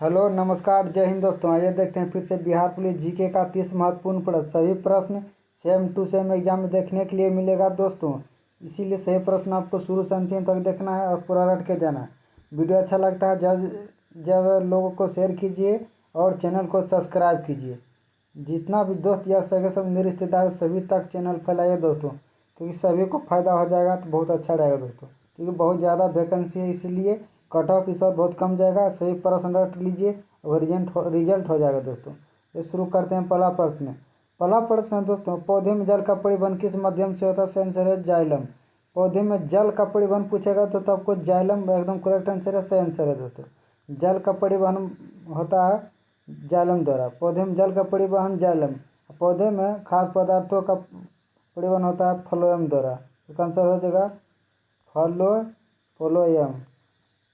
Hello नमस्कार जय हिंद दोस्तों। आइए देखते हैं फिर से बिहार पुलिस जीके का 30 महत्वपूर्ण प्रश्न। सभी प्रश्न सेम टू सेम एग्जाम में देखने के लिए मिलेगा दोस्तों, इसीलिए सही प्रश्न आपको शुरू से अंतिम तक देखना है और पूरा रट के जाना है। वीडियो अच्छा लगता है ज़्यादा लोगों को शेयर कीजिए और चैनल को सब्सक्राइब कीजिए। जितना भी दोस्त या सगे सब मेरे रिश्तेदार सभी तक चैनल फैलाइए दोस्तों, क्योंकि सभी को फ़ायदा हो जाएगा तो बहुत अच्छा रहेगा दोस्तों। क्योंकि बहुत ज़्यादा वैकेंसी है, इसलिए कट ऑफ इस बार बहुत कम जाएगा। सही प्रश्न रट लीजिए और रिजल्ट हो जाएगा दोस्तों। ये शुरू करते हैं। पहला प्रश्न है दोस्तों, पौधे में जल का परिवहन किस माध्यम से होता है? सही आंसर है जाइलम। पौधे में जल का परिवहन पूछेगा तो आपको जाइलम एकदम करेक्ट आंसर है, सही आंसर है दोस्तों। जल का परिवहन होता है जाइलम द्वारा। पौधे में जल का परिवहन जाइलम। पौधे में खाद्य पदार्थों का परिवहन होता है फ्लोएम द्वारा। इसका आंसर हो जाएगा फ्लोएम।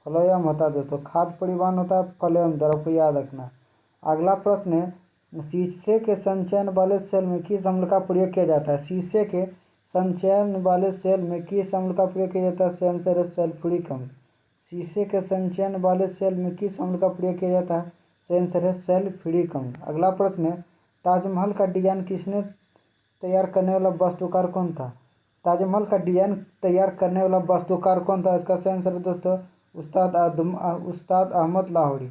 फ्लोएम होता है दोस्तों। खाद्य परिवहन होता है फ्लोएम द्वारा, आपको याद रखना है। अगला प्रश्न है, शीशे के संचयन वाले सेल में किस अम्ल का प्रयोग किया जाता है? शीशे के संचयन वाले सेल में किस अम्ल का प्रयोग किया जाता है? सही आंसर है सल्फ्यूरिक अम्ल। शीशे के संचयन वाले सेल में किस अम्ल का प्रयोग किया जाता है? सही आंसर है सल्फ्यूरिक अम्ल। अगला प्रश्न है, ताजमहल का डिजाइन किसने तैयार करने वाला वास्तुकार कौन था? ताजमहल का डिजाइन तैयार करने वाला वास्तुकार कौन था? इसका सही आंसर है दोस्तों उस्ताद अहमद लाहौरी।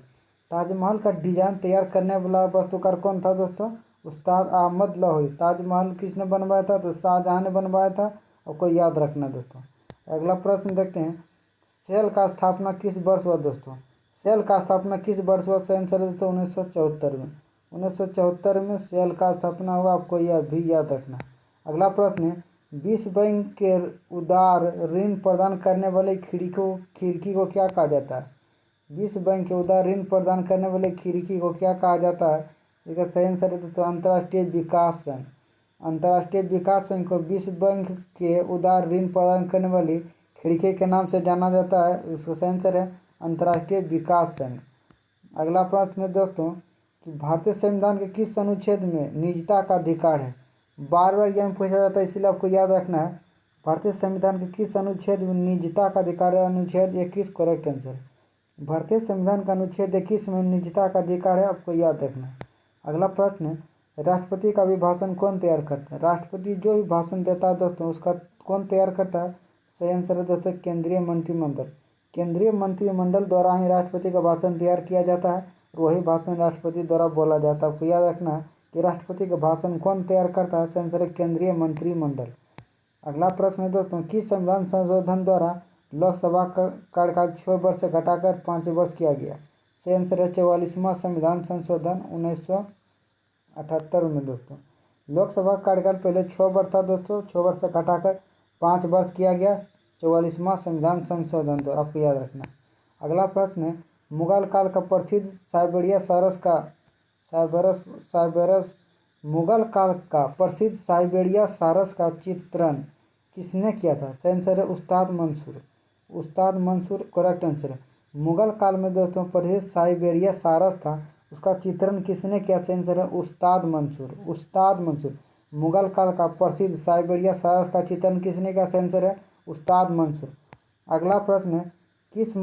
ताजमहल का डिजाइन तैयार करने वाला वास्तुकार कौन था दोस्तों? उस्ताद अहमद लाहौरी। ताजमहल किसने बनवाया था? तो शाहजहां ने बनवाया था, आपको याद रखना दोस्तों। अगला प्रश्न देखते हैं, सेल का स्थापना किस वर्ष हुआ दोस्तों? सेल का स्थापना किस वर्ष हुआ? सही आंसर है दोस्तों 1974 में। 1974 में सेल का स्थापना हुआ, आपको यह भी याद रखना। अगला प्रश्न है, विश्व बैंक के उदार ऋण प्रदान करने वाले खिड़की को क्या कहा जाता है? विश्व बैंक के उदार ऋण प्रदान करने वाले खिड़की को क्या कहा जाता है? इसका सही आंसर है दोस्तों अंतर्राष्ट्रीय विकास संघ। अंतर्राष्ट्रीय विकास संघ को विश्व बैंक के उदार ऋण प्रदान करने वाली खिड़की के नाम से जाना जाता है। इसका सही आंसर है अंतर्राष्ट्रीय विकास संघ। अगला प्रश्न है दोस्तों कि भारतीय संविधान के किस अनुच्छेद में निजता का अधिकार है? बार बार एग्जाम पूछा जाता है, इसलिए आपको याद रखना है। भारतीय संविधान के किस अनुच्छेद में निजता का अधिकार है? अनुच्छेद 21 करेक्ट आंसर है। भारतीय संविधान का अनुच्छेद 21 में निजता का अधिकार है, आपको याद रखना है। अगला प्रश्न है, राष्ट्रपति का अभिभाषण कौन तैयार करता है? राष्ट्रपति जो भी भाषण देता है दोस्तों, उसका कौन तैयार करता है? सही आंसर है दोस्तों केंद्रीय मंत्रिमंडल। केंद्रीय मंत्रिमंडल द्वारा ही राष्ट्रपति का भाषण तैयार किया जाता है और वही भाषण राष्ट्रपति द्वारा बोला जाता है। आपको याद रखना है कि राष्ट्रपति का भाषण कौन तैयार करता है? सही आंसर है केंद्रीय मंत्रिमंडल। अगला प्रश्न है दोस्तों, किस संविधान संशोधन द्वारा लोकसभा का कार्यकाल 6 वर्ष से घटाकर 5 वर्ष किया गया? सही आंसर है 44वां संविधान संशोधन 1978 में दोस्तों। लोकसभा का कार्यकाल पहले 6 वर्ष था दोस्तों, 6 वर्ष से घटाकर 5 वर्ष किया गया 44वां संविधान संशोधन द्वारा, आपको याद रखना। अगला प्रश्न है, मुगल काल का प्रसिद्ध मुगल काल का प्रसिद्ध साइबेरिया सारस का चित्रण किसने किया था? सही आंसर है उस्ताद मंसूर। उस्ताद मंसूर करेक्ट आंसर है। मुगल काल में दोस्तों प्रसिद्ध साइबेरिया सारस था, उसका चित्रण किसने किया? सही आंसर है उस्ताद मंसूर। उस्ताद मंसूर। मुगल काल का प्रसिद्ध साइबेरिया सारस का चित्रण किसने किया? सही आंसर है उस्ताद मंसूर। अगला प्रश्न है, किस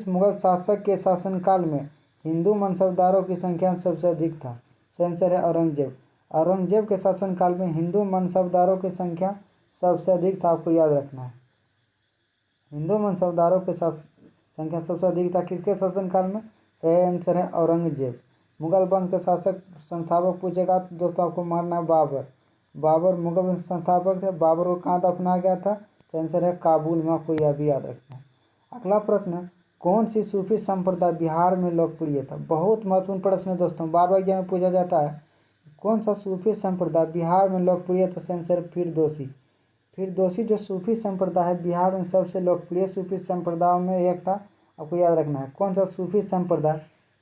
मुगल शासक के शासनकाल में हिंदू मनसबदारों की संख्या सबसे अधिक था? सही आंसर है औरंगजेब। औरंगजेब के शासनकाल में हिंदू मनसबदारों की संख्या सबसे अधिक था, आपको याद रखना है। हिंदू मनसबदारों के संख्या सबसे अधिक था किसके शासनकाल में? सही आंसर है औरंगजेब। मुगल वंश के शासक संस्थापक पूछेगा तो दोस्तों आपको मानना है बाबर। बाबर मुगल वंश संस्थापक थे। बाबर को कहाँ दफनाया गया था? सही आंसर है काबुल में, आपको यह भी याद रखना है। अगला प्रश्न है, कौन सी सूफी संप्रदाय बिहार में लोकप्रिय था? बहुत महत्वपूर्ण प्रश्न है दोस्तों, बार बार एग्जाम में पूछा जाता है। कौन सा सूफी संप्रदाय बिहार में लोकप्रिय था? सही आंसर है फिरदौसी जो सूफी संप्रदाय है बिहार में सबसे लोकप्रिय सूफी संप्रदायों में एक था, आपको याद रखना है। कौन सा सूफी संप्रदाय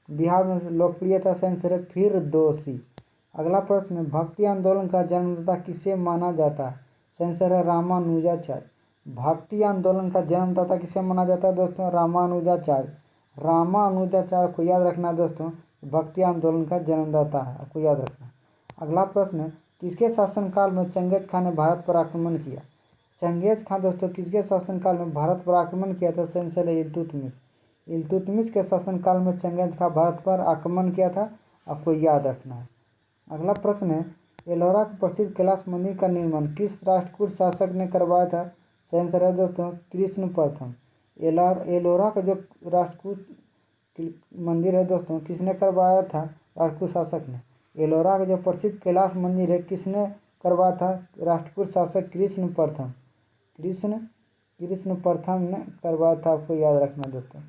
बिहार में लोकप्रिय था? सही आंसर है फिरदौसी। अगला प्रश्न है, भक्ति आंदोलन का जन्मदाता किसे माना जाता है? सही आंसर है रामानुजाचार्य। भक्ति आंदोलन का जन्मदाता किसे माना जाता है दोस्तों? रामानुजाचार्य। रामानुजाचार्य को याद रखना दोस्तों, भक्ति आंदोलन का जन्मदाता है, आपको याद रखना। अगला प्रश्न है, किसके शासनकाल में चंगेज खान ने भारत पर आक्रमण किया? चंगेज खान दोस्तों किसके शासनकाल में भारत पर आक्रमण किया था? सही आंसर है इल्तुतमिश। इल्तुतमिश के शासनकाल में चंगेज खां भारत पर आक्रमण किया था, आपको याद रखना है। अगला प्रश्न है, एलोरा के प्रसिद्ध कैलाश मंदिर का निर्माण किस राष्ट्रकूट शासक ने करवाया था? सही आंसर है दोस्तों कृष्ण प्रथम। एलोरा का जो राष्ट्रकूट मंदिर है दोस्तों, किसने करवाया था? राष्ट्रकूट शासक ने। एलोरा का जो प्रसिद्ध कैलाश मंदिर है किसने करवाया था? राष्ट्रकूट शासक कृष्ण प्रथम। कृष्ण प्रथम ने करवाया था, आपको याद रखना दोस्तों।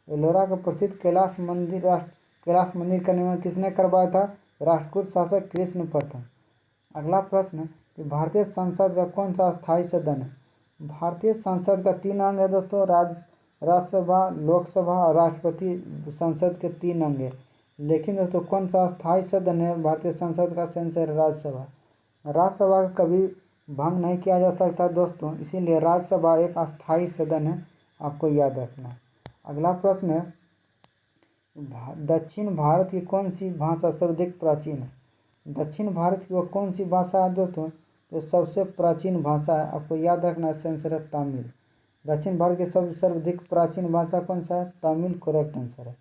एलोरा का प्रसिद्ध कैलाश मंदिर का निर्माण किसने करवाया था? राष्ट्रकूट शासक कृष्ण प्रथम। अगला प्रश्न कि भारतीय संसद का कौन सा स्थायी सदन है? भारतीय संसद का 3 अंग है दोस्तों, राज्यसभा, लोकसभा और राष्ट्रपति संसद के 3 अंग है। लेकिन दोस्तों कौन सा स्थायी सदन है भारतीय संसद का? सेंसर राज्यसभा। राज्यसभा का कभी भंग नहीं किया जा सकता दोस्तों, इसीलिए राज्यसभा एक अस्थायी सदन है, आपको याद रखना। अगला प्रश्न है, दक्षिण भारत की कौन सी भाषा सर्वाधिक प्राचीन है? दक्षिण भारत की वो कौन सी भाषा है दोस्तों जो सबसे प्राचीन भाषा है? आपको याद रखना है, सेंसर है तमिल। दक्षिण भारत की सबसे सर्वाधिक प्राचीन भाषा कौन सा है? तमिल करेक्ट आंसर है।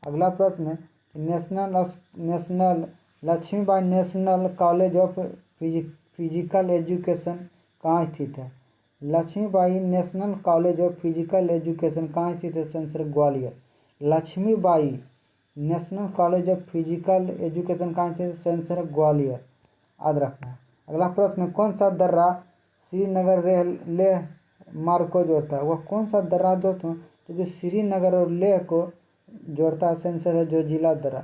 अगला प्रश्न है, national Lakshmibai national college of physical education कहाँ स्थित है? Lakshmibai national college of physical education कहाँ स्थित है? सेंसर Gwalior. Lakshmibai national college of physical education कहाँ स्थित है? सेंसर ग्वालियर, याद रखना है। अगला प्रश्न, कौन सा दर्रा श्रीनगर लेह मार्ग को जोड़ता है? वह कौन सा दर्रा दोस्तों जो श्रीनगर और लेह को जोड़ता है? सेंसर है जोजिला दर्रा।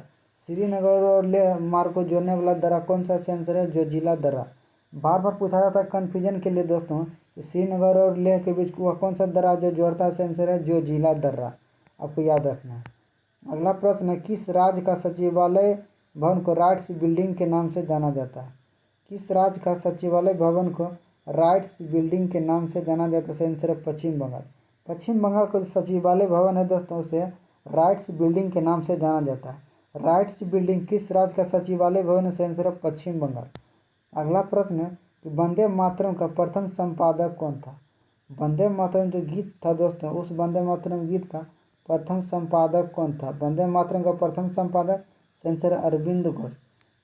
श्रीनगर और लेह मार्ग को जोड़ने वाला दर्रा कौन सा? सेंसर है जोजिला दर्रा। बार बार पूछा जाता है कन्फ्यूजन के लिए दोस्तों, श्रीनगर और लेह के बीच वह कौन सा दर्रा जो जोड़ता है? सेंसर है जोजिला दर्रा, आपको याद रखना है। अगला प्रश्न है, किस राज्य का सचिवालय भवन को राइट्स बिल्डिंग के नाम से जाना जाता है? किस राज्य का सचिवालय भवन को राइट्स बिल्डिंग के नाम से जाना जाता है? सेंसर है पश्चिम बंगाल। पश्चिम बंगाल का जो सचिवालय भवन है दोस्तों उसे राइट्स बिल्डिंग के नाम से जाना जाता है। राइट्स बिल्डिंग किस राज्य का सचिवालय भवन है? सेंसर है पश्चिम बंगाल। अगला प्रश्न है कि वंदे मातरम का प्रथम संपादक कौन था? वंदे मातरम जो गीत था दोस्तों, उस वंदे मातरम गीत का प्रथम संपादक कौन था? वंदे मातरम का प्रथम संपादक सेंसर अरविंद घोष।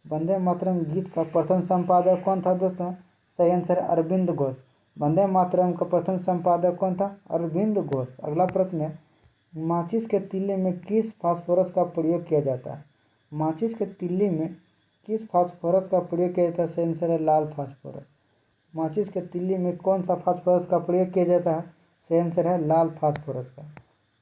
वंदे मातरम गीत का प्रथम संपादक कौन था दोस्तों? सही आंसर अरविंद घोष। वंदे मातरम का प्रथम संपादक कौन था? अरविंद घोष। अगला प्रश्न है, माचिस के तीली में किस फास्फोरस का प्रयोग किया जाता है? माचिस के तीली में किस फास्फोरस का प्रयोग किया जाता है? सेंसर है लाल फास्फोरस। माचिस के तीली में कौन सा फास्फोरस का प्रयोग किया जाता है? सेंसर है लाल फास्फोरस का।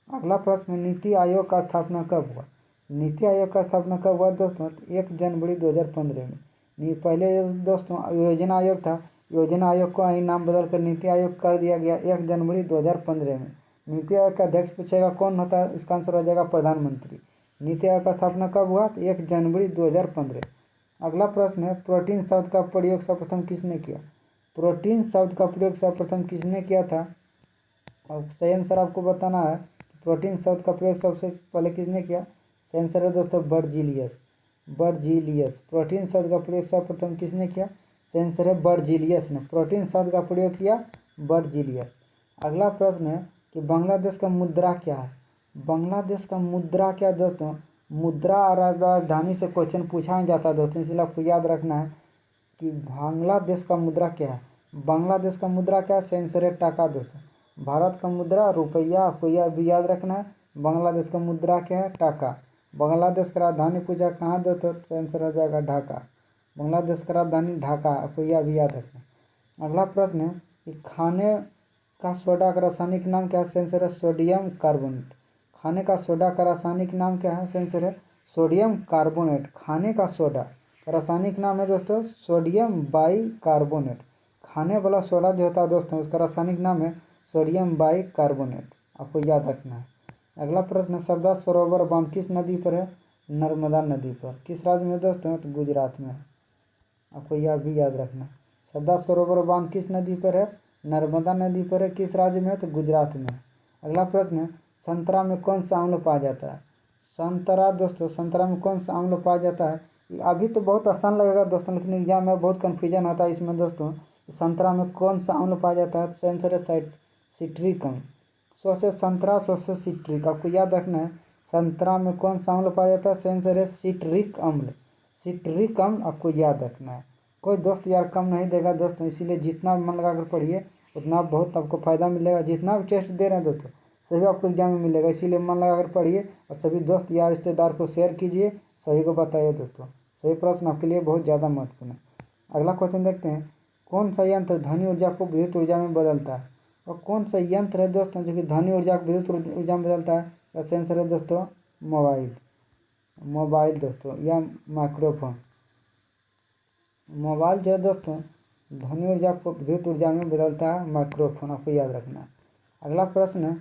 अगला प्रश्न, नीति आयोग का स्थापना कब हुआ? नीति आयोग का स्थापना कब हुआ दोस्तों? 1 जनवरी 2015 में। पहले दोस्तों योजना आयोग था, योजना आयोग को ही नाम बदल कर नीति आयोग कर दिया गया 1 जनवरी 2015 में। नीति आयोग का अध्यक्ष पूछेगा कौन होता है? इसका आंसर हो जाएगा प्रधानमंत्री। नीति आयोग का स्थापना कब हुआ? तो 1 जनवरी 2015। अगला प्रश्न है, प्रोटीन शब्द का प्रयोग सर्वप्रथम किसने किया? प्रोटीन शब्द का प्रयोग सर्वप्रथम किसने किया था? और सही आंसर आपको बताना है, प्रोटीन शब्द का प्रयोग सबसे पहले किसने किया? सही आंसर है दोस्तों बर्जीलियस। प्रोटीन शब्द का प्रयोग सर्वप्रथम किसने किया? सही आंसर है बर्जीलियस ने प्रोटीन शब्द का प्रयोग किया, बर्जीलियस। अगला प्रश्न है कि बांग्लादेश का मुद्रा क्या है? बांग्लादेश का मुद्रा क्या दोस्तों? मुद्रा और राजधानी से क्वेश्चन पूछा ही जाता है दोस्तों, इसलिए आपको याद रखना है कि बांग्लादेश का मुद्रा क्या है। बांग्लादेश का मुद्रा क्या है? आंसर है टाका दोस्तों। भारत का मुद्रा रुपया, आपको यह भी याद रखना है। बांग्लादेश का मुद्रा क्या है? टाका। बांग्लादेश का राजधानी पूछा कहाँ दोस्तों? आंसर हो जाएगा ढाका। बांग्लादेश का राजधानी ढाका, आपको यह भी याद रखना है। अगला प्रश्न है कि खाने का सोडा का रासायनिक नाम क्या है? आंसर है सोडियम कार्बोनेट। खाने का सोडा का रासायनिक नाम क्या है? आंसर है सोडियम कार्बोनेट। खाने का सोडा का रासायनिक नाम है दोस्तों सोडियम बाइकार्बोनेट। खाने वाला सोडा जो होता है दोस्तों उसका रासायनिक नाम है सोडियम बाइकार्बोनेट, आपको याद रखना है। अगला प्रश्न, सरदार सरोवर बांध किस नदी पर है? नर्मदा नदी पर। किस राज्य में दोस्तों? तो गुजरात में है, आपको यह भी याद रखना है। सरदार सरोवर बांध किस नदी पर है? नर्मदा नदी पर है। किस राज्य में है? तो गुजरात में है। अगला प्रश्न है, संतरा में कौन सा अम्ल पाया जाता है? संतरा दोस्तों, संतरा में कौन सा अम्ल पाया जाता है? अभी तो बहुत आसान लगेगा दोस्तों, लेकिन एग्जाम में बहुत कन्फ्यूजन होता है इसमें दोस्तों। संतरा में कौन सा अम्ल पाया जाता है? आंसर है सिट्रिक अम्ल। सौ से संतरा, सौ से सिट्रिक। आपको याद रखना है संतरा में कौन सा अम्ल पाया जाता है, सही आंसर है सिट्रिक अम्ल। सिट्रिक अम्ल आपको याद रखना है। कोई दोस्त यार कम नहीं देगा दोस्तों, इसीलिए जितना मन लगा कर पढ़िए उतना बहुत आपको फ़ायदा मिलेगा। जितना भी टेस्ट दे रहे हैं दोस्तों सभी आपको एग्जाम में मिलेगा, इसीलिए मन लगा कर पढ़िए और सभी दोस्त यार रिश्तेदार को शेयर कीजिए, सभी को बताइए दोस्तों। सही प्रश्न आपके लिए बहुत ज़्यादा महत्वपूर्ण है। अगला क्वेश्चन देखते हैं, कौन सा यंत्र ध्वनि ऊर्जा को विद्युत ऊर्जा में बदलता है। और कौन सा यंत्र है दोस्तों जो कि ध्वनि ऊर्जा को विद्युत ऊर्जा में बदलता है, इसका आंसर है दोस्तों मोबाइल दोस्तों या माइक्रोफोन। मोबाइल जो है दोस्तों ध्वनि ऊर्जा को विद्युत ऊर्जा में बदलता है माइक्रोफोन, आपको याद रखना है। अगला प्रश्न है,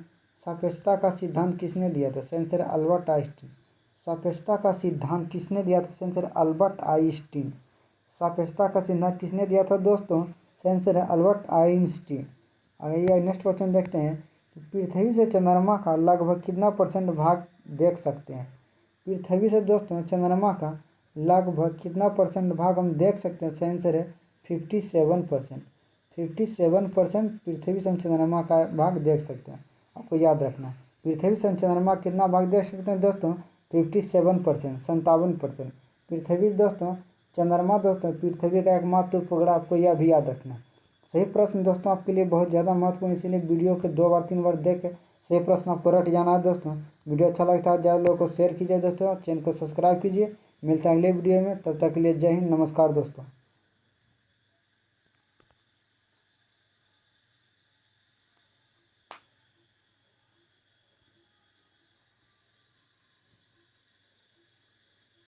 सापेक्षता का सिद्धांत किसने दिया था, सही आंसर है अल्बर्ट आइंस्टीन। सापेक्षता का सिद्धांत किसने दिया था, सही आंसर है अल्बर्ट आइंस्टीन। सापेक्षता का सिद्धांत किसने दिया था दोस्तों, सही आंसर है अल्बर्ट आइंस्टीन। आइए नेक्स्ट क्वेश्चन देखते हैं, पृथ्वी से चंद्रमा का लगभग कितना परसेंट भाग देख सकते हैं। पृथ्वी से दोस्तों चंद्रमा का लगभग कितना परसेंट भाग हम देख सकते हैं, सही आंसर है 57%। 57% पृथ्वी से हम चंद्रमा का भाग देख सकते हैं, आपको याद रखना है। पृथ्वी से हम चंद्रमा कितना भाग देख सकते हैं दोस्तों, 57%, 57%। पृथ्वी दोस्तों चंद्रमा दोस्तों पृथ्वी का एकमात्र उपग्रह, आपको यह भी याद रखना है। सही प्रश्न दोस्तों आपके लिए बहुत ज़्यादा महत्वपूर्ण, इसीलिए वीडियो के 2 बार 3 बार देख के सही प्रश्न आपको रट जाना है दोस्तों। वीडियो अच्छा लगता है ज़्यादा लोगों को शेयर कीजिए दोस्तों, चैनल को सब्सक्राइब कीजिए। मिलते हैं अगले वीडियो में, तब तक के लिए जय हिंद, नमस्कार दोस्तों।